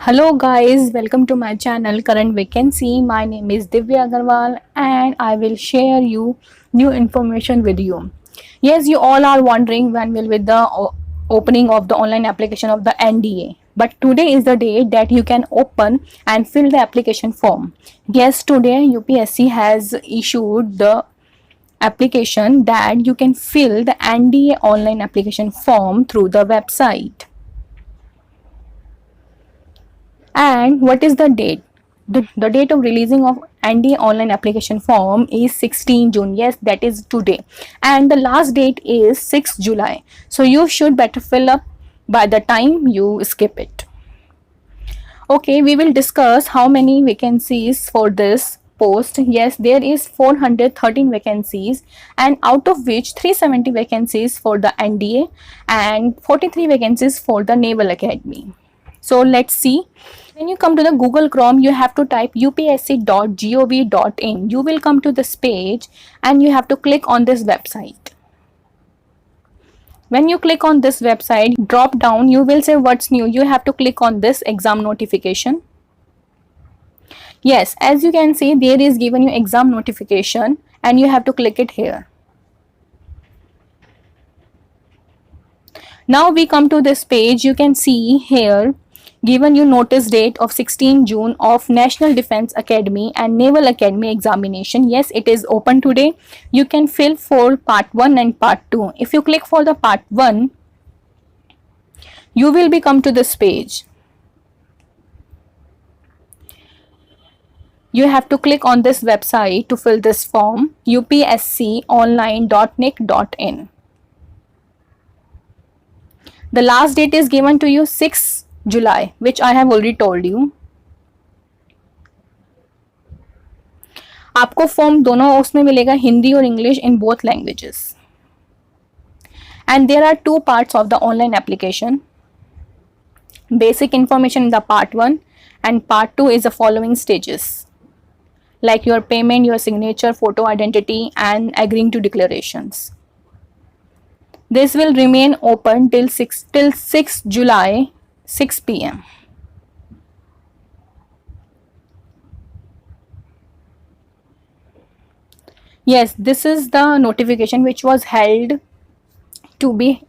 Hello guys, welcome to my channel Current Vacancy. My name is Divya Agarwal and I will share you new information with you. Yes, you all are wondering when will be the opening of the online application of the NDA. But today is the day that you can open and fill the application form. Yes, today UPSC has issued the application that you can fill the NDA online application form through the website. And what is the date? The date of releasing of NDA online application form is 16 June. Yes, that is today. And the last date is 6 July. So you should better fill up by the time you skip it. Okay, we will discuss how many vacancies for this post. Yes, there is 413 vacancies, and out of which 370 vacancies for the NDA and 43 vacancies for the Naval Academy. So let's see. When you come to the Google Chrome, you have to type upsc.gov.in. You will come to this page and you have to click on this website. When you click on this website, drop down, you will say what's new. You have to click on this exam notification. Yes, as you can see, there is given you exam notification and you have to click it here. Now we come to this page. You can see here given you notice date of 16 June of National Defense Academy and Naval Academy examination. Yes, it is open today. You can fill for part 1 and part 2. If you click for the part 1, you will be come to this page. You have to click on this website to fill this form, upsconline.nic.in. The last date is given to you 6 July, which I have already told you. आपको form दोनों उसमें मिलेगा, हिंदी और English in both languages. And there are two parts of the online application. Basic information in the part 1 and part 2 is the following stages, like your payment, your signature, photo identity and agreeing to declarations. This will remain open till 6 July 6 p.m. Yes, this is the notification which was held to be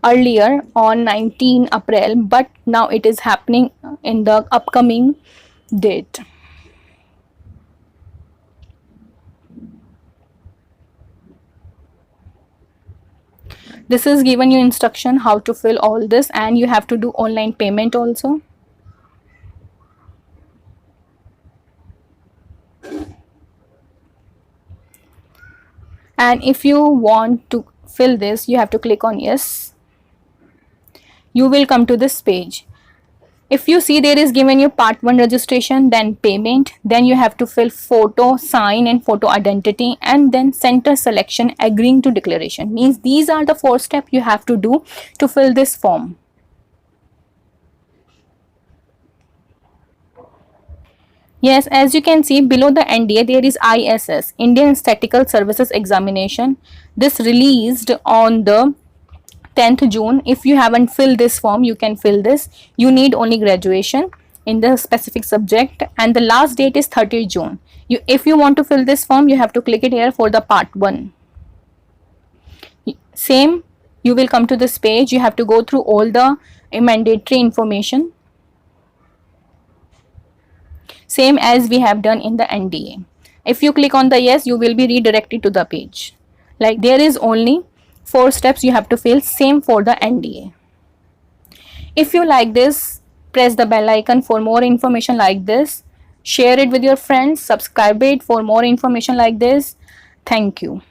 earlier on 19 April, but now it is happening in the upcoming date. This is given you instruction how to fill all this, and you have to do online payment also. And if you want to fill this, you have to click on yes. You will come to this page. If you see there is given you part 1 registration, then payment, then you have to fill photo, sign and photo identity, and then center selection, agreeing to declaration. Means these are the 4 steps you have to do to fill this form. Yes, as you can see below the NDA, there is ISS, Indian Statistical Services Examination. This released on the 10th June. If you haven't filled this form, you can fill this. You need only graduation in the specific subject, and the last date is 30 June. If you want to fill this form, you have to click it here for the part 1. Same, you will come to this page. You have to go through all the mandatory information, same as we have done in the NDA. If you click on the yes, you will be redirected to the page. Like there is only 4 steps you have to fill, same for the NDA. If you like this, press the bell icon for more information like this. Share it with your friends, subscribe it for more information like this. Thank you.